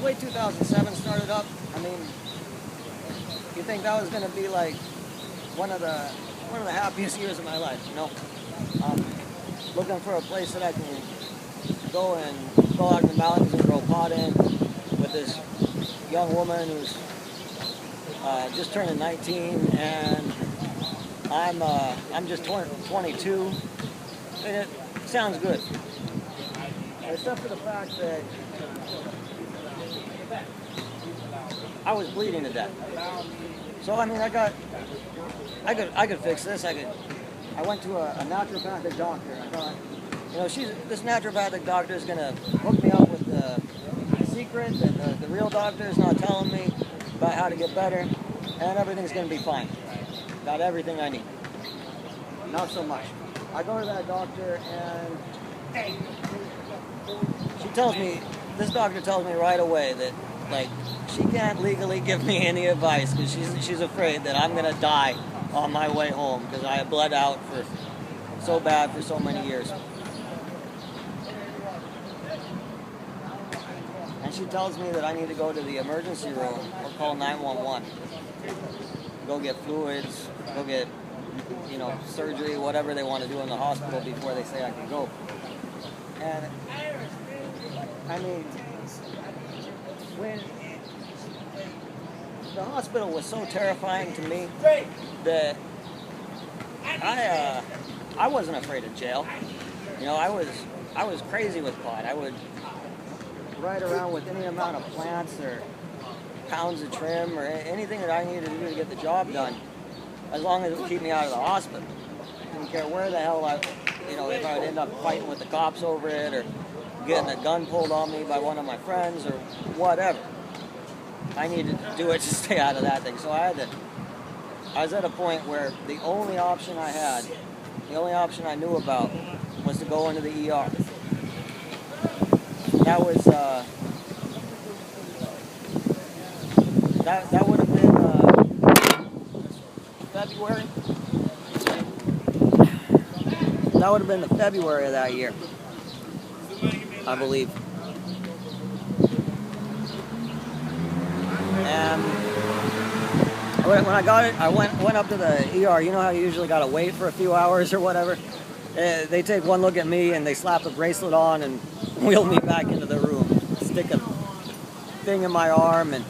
way 2007 started up, I mean, you think that was going to be like one of the happiest years of my life, you know? Looking for a place that I can go out in the mountains and grow pot in with this young woman who's just turning 19, and I'm just 22, and it sounds good, except for the fact that I was bleeding to death. So I mean, I could fix this. I went to a naturopathic doctor. I thought, you know, this naturopathic doctor is gonna hook me up with the secret that the real doctor is not telling me about how to get better, and everything's gonna be fine. Got everything I need. Not so much. I go to that doctor, and this doctor tells me right away that, like, she can't legally give me any advice because she's afraid that I'm gonna die on my way home because I have bled out so bad for so many years. And she tells me that I need to go to the emergency room or call 911. Go get fluids, go get, you know, surgery, whatever they want to do in the hospital before they say I can go. And I mean, when the hospital was so terrifying to me that I wasn't afraid of jail. You know, I was crazy with pot. I would ride around with any amount of plants or pounds of trim or anything that I needed to do to get the job done, as long as it would keep me out of the hospital. Didn't care where the hell if I would end up fighting with the cops over it or getting a gun pulled on me by one of my friends or whatever. I needed to do it to stay out of that thing. So I was at a point where the only option I knew about was to go into the ER. That was, that would have been February. That would have been the February of that year, I believe. And when I got it, I went up to the ER. You know how you usually gotta wait for a few hours or whatever? They take one look at me and they slap a bracelet on and wheel me back into the room. Stick a thing in my arm, and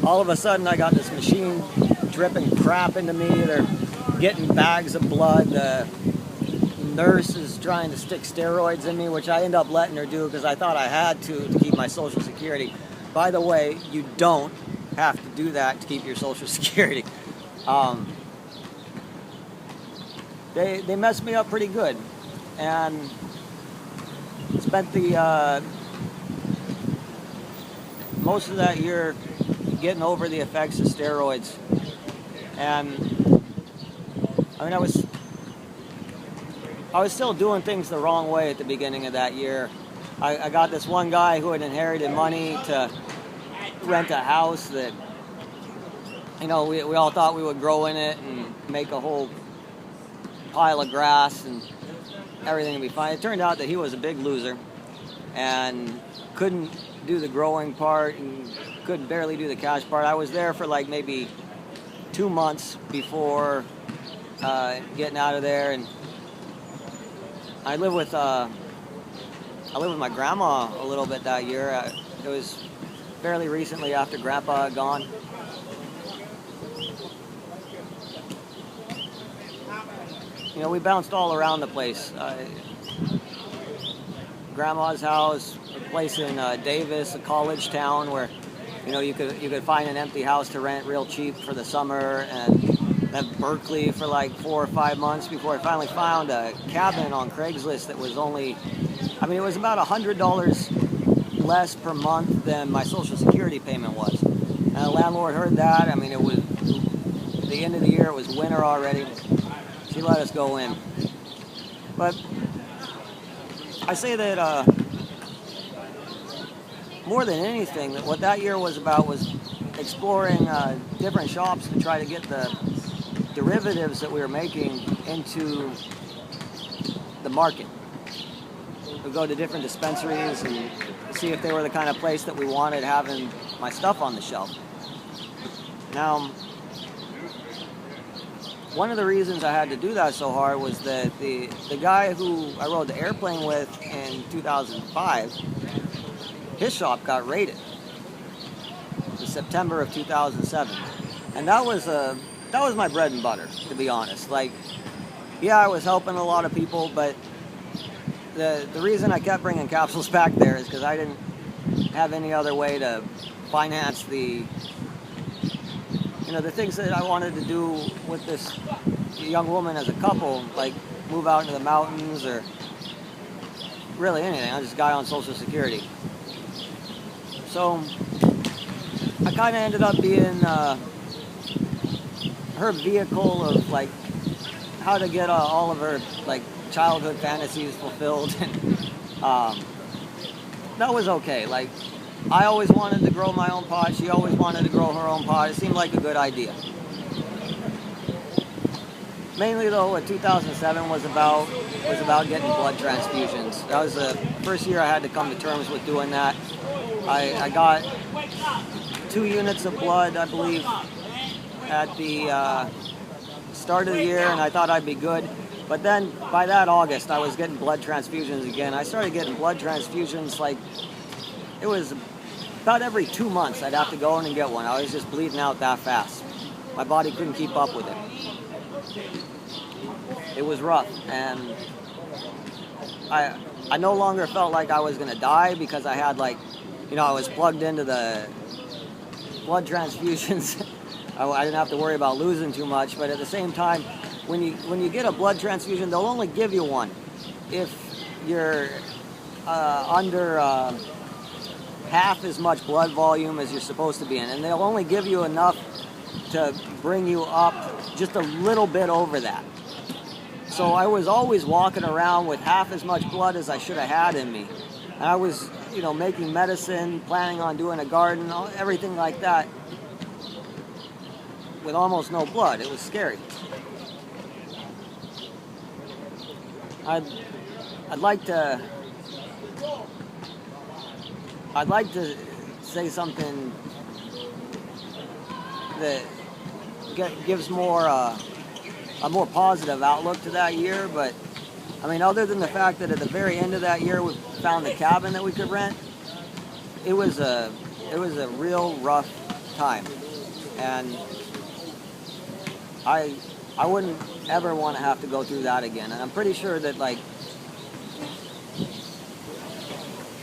all of a sudden I got this machine dripping crap into me. They're getting bags of blood. The nurse is trying to stick steroids in me, which I end up letting her do because I thought I had to keep my Social Security. By the way, you don't have to do that to keep your Social Security. They messed me up pretty good, and spent the most of that year getting over the effects of steroids. And I mean, I was still doing things the wrong way at the beginning of that year. I got this one guy who had inherited money to rent a house that, you know, we all thought we would grow in it and make a whole pile of grass and everything would be fine. It turned out that he was a big loser and couldn't do the growing part and could barely do the cash part. I was there for like maybe 2 months before getting out of there, and I lived with my grandma a little bit that year. It was fairly recently after Grandpa had gone. You know, we bounced all around the place. Grandma's house, a place in Davis, a college town where, you know, you could find an empty house to rent real cheap for the summer, and then Berkeley for like 4 or 5 months before I finally found a cabin on Craigslist that was only, I mean, it was about $100 less per month than my Social Security payment was. And the landlord heard that. I mean, it was the end of the year, it was winter already. She let us go in. But I say that more than anything, that what that year was about was exploring different shops to try to get the derivatives that we were making into the market. We go to different dispensaries and see if they were the kind of place that we wanted having my stuff on the shelf. Now, one of the reasons I had to do that so hard was that the guy who I rode the airplane with in 2005, his shop got raided in September of 2007, and that was my bread and butter, to be honest. Like, yeah, I was helping a lot of people, but the reason I kept bringing capsules back there is because I didn't have any other way to finance the things that I wanted to do with this young woman as a couple, like move out into the mountains or really anything. I'm just a guy on Social Security. So I kind of ended up being her vehicle of like how to get all of her like childhood fantasies fulfilled. And that was okay. Like, I always wanted to grow my own pot. She always wanted to grow her own pot. It seemed like a good idea. Mainly though, what 2007 was about getting blood transfusions. That was the first year I had to come to terms with doing that. I got 2 units of blood, I believe, at the start of the year, and I thought I'd be good. But then by that August, I was getting blood transfusions again. I started getting blood transfusions like, it was about every 2 months I'd have to go in and get one. I was just bleeding out that fast. My body couldn't keep up with it. It was rough, and I no longer felt like I was going to die because I had I was plugged into the blood transfusions. I didn't have to worry about losing too much, but at the same time, when you get a blood transfusion, they'll only give you one if you're under half as much blood volume as you're supposed to be in, and they'll only give you enough to bring you up just a little bit over that. So I was always walking around with half as much blood as I should have had in me, and I was making medicine, planning on doing a garden, everything like that, with almost no blood. It was scary. I'd like to say something that gives a more positive outlook to that year, but I mean, other than the fact that at the very end of that year we found the cabin that we could rent, it was a real rough time, and I wouldn't ever want to have to go through that again. And I'm pretty sure that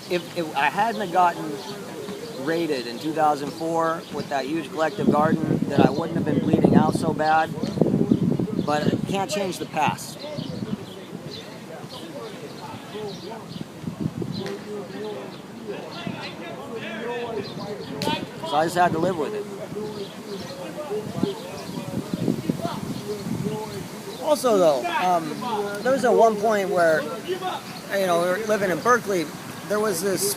if I hadn't have gotten raided in 2004 with that huge collective garden, that I wouldn't have been bleeding out so bad. But I can't change the past. So I just had to live with it. Also though, there was at one point where, we were living in Berkeley, there was this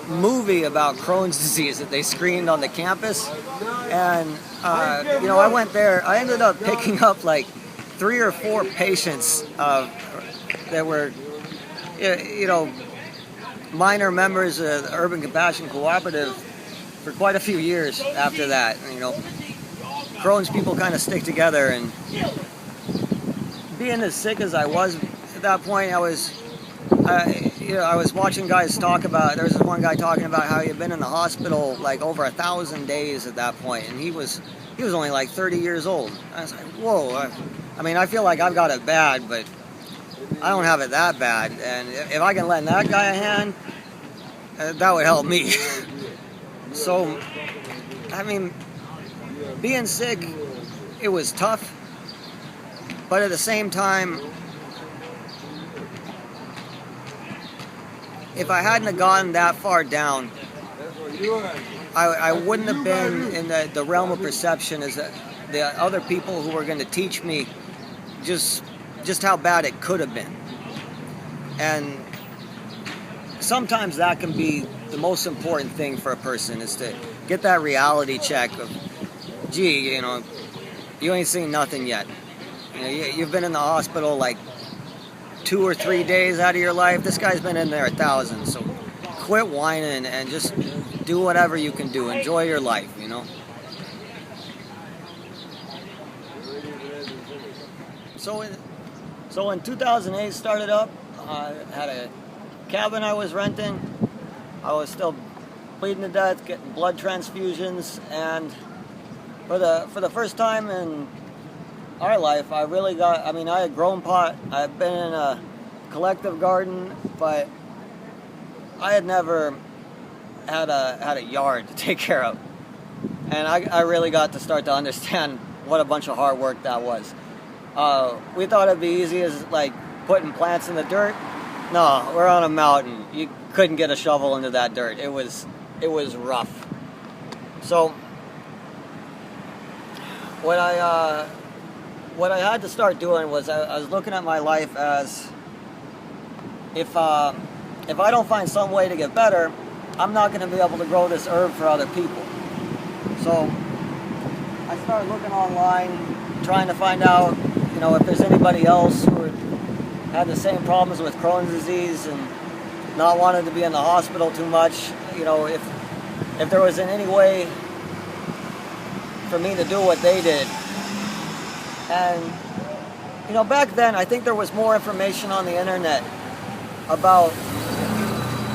movie about Crohn's disease that they screened on the campus, and I went there. I ended up picking up like 3 or 4 patients that were minor members of the Urban Compassion Cooperative for quite a few years after that. Crohn's people kind of stick together, and being as sick as I was at that point, I was watching guys talk about, there was this one guy talking about how he had been in the hospital like over 1,000 days at that point, and he was only like 30 years old. I was like, whoa, I feel like I've got it bad, but I don't have it that bad, and if I can lend that guy a hand, that would help me. So, being sick, it was tough, but at the same time, if I hadn't have gotten that far down, I wouldn't have been in the realm of perception as the other people who were going to teach me just how bad it could have been. And sometimes that can be the most important thing for a person, is to get that reality check of, gee, you ain't seen nothing yet. You've been in the hospital like 2 or 3 days out of your life. This guy's been in there 1,000. So quit whining and just do whatever you can do. Enjoy your life, you know. So in 2008 started up. I had a cabin I was renting. I was still bleeding to death, getting blood transfusions, and for the first time in our life, I really got. I mean, I had grown pot. I've been in a collective garden, but I had never had a yard to take care of, and I really got to start to understand what a bunch of hard work that was. We thought it'd be easy as like putting plants in the dirt. No, we're on a mountain. You couldn't get a shovel into that dirt. It was rough. So what I had to start doing was I was looking at my life as if I don't find some way to get better, I'm not going to be able to grow this herb for other people. So I started looking online, trying to find out, you know, if there's anybody else who had the same problems with Crohn's disease and not wanted to be in the hospital too much. You know, if there was in any way for me to do what they did. And, you know, back then I think there was more information on the internet about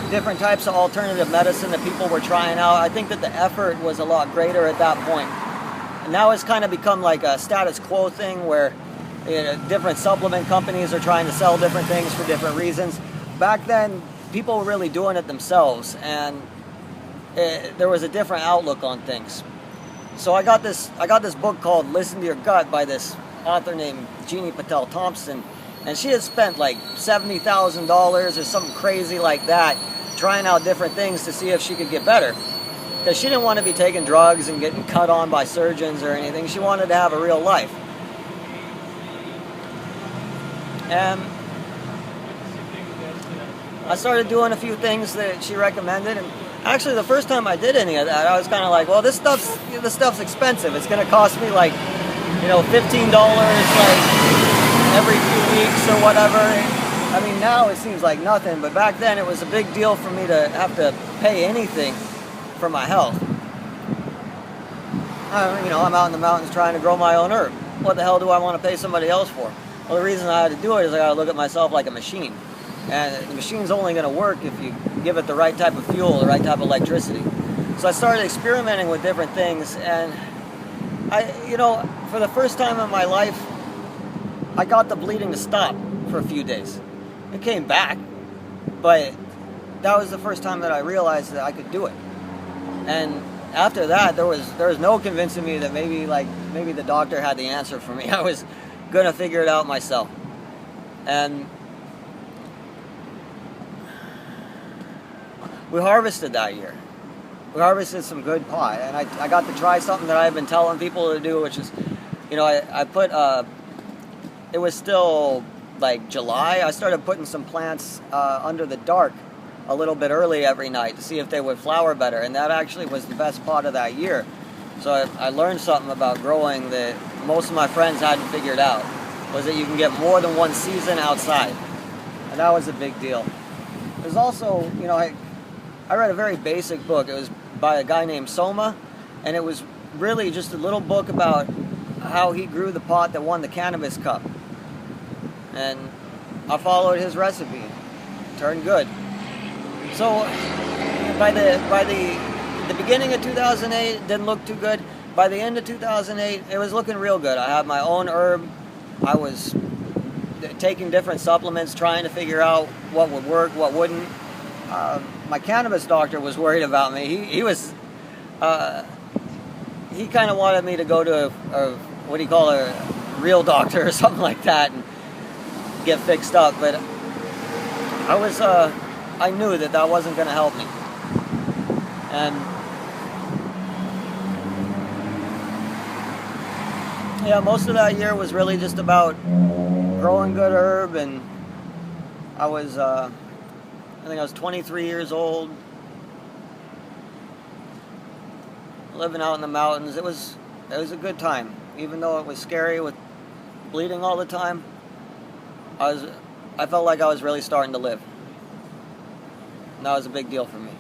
different types of alternative medicine that people were trying out. I think that the effort was a lot greater at that point. And now it's kind of become like a status quo thing where, you know, different supplement companies are trying to sell different things for different reasons. Back then, people were really doing it themselves, and there was a different outlook on things. So I got this book called Listen to Your Gut by this author named Jeannie Patel Thompson, and she had spent like $70,000 or something crazy like that trying out different things to see if she could get better. Because she didn't want to be taking drugs and getting cut on by surgeons or anything. She wanted to have a real life. And I started doing a few things that she recommended, and actually the first time I did any of that, I was kind of like, well, this stuff's expensive. It's going to cost me like, you know, $15 like every few weeks or whatever. I mean, now it seems like nothing, but back then it was a big deal for me to have to pay anything for my health. You know, I'm out in the mountains trying to grow my own herb. What the hell do I want to pay somebody else for? Well, the reason I had to do it is I got to look at myself like a machine. And the machine's only going to work if you give it the right type of fuel, the right type of electricity. So I started experimenting with different things, and you know, for the first time in my life, I got the bleeding to stop for a few days. It came back, but that was the first time that I realized that I could do it. And after that, there was no convincing me that maybe the doctor had the answer for me. I was going to figure it out myself. And we harvested that year. We harvested some good pot, and I got to try something that I've been telling people to do, which is, you know, I put, it was still like July, I started putting some plants under the dark a little bit early every night to see if they would flower better, and that actually was the best pot of that year. So I learned something about growing that most of my friends hadn't figured out, was that you can get more than one season outside, and that was a big deal. There's also, you know, I read a very basic book. It was by a guy named Soma, and it was really just a little book about how he grew the pot that won the Cannabis Cup. And I followed his recipe. It turned good. So by the beginning of 2008, it didn't look too good. By the end of 2008, it was looking real good. I had my own herb. I was taking different supplements, trying to figure out what would work, what wouldn't. My cannabis doctor was worried about me. He kind of wanted me to go to a what do you call a real doctor or something like that and get fixed up. But I knew that wasn't going to help me. And yeah, most of that year was really just about growing good herb, and I think I was 23 years old, living out in the mountains. It was a good time, even though it was scary with bleeding all the time. I felt like I was really starting to live. That was a big deal for me.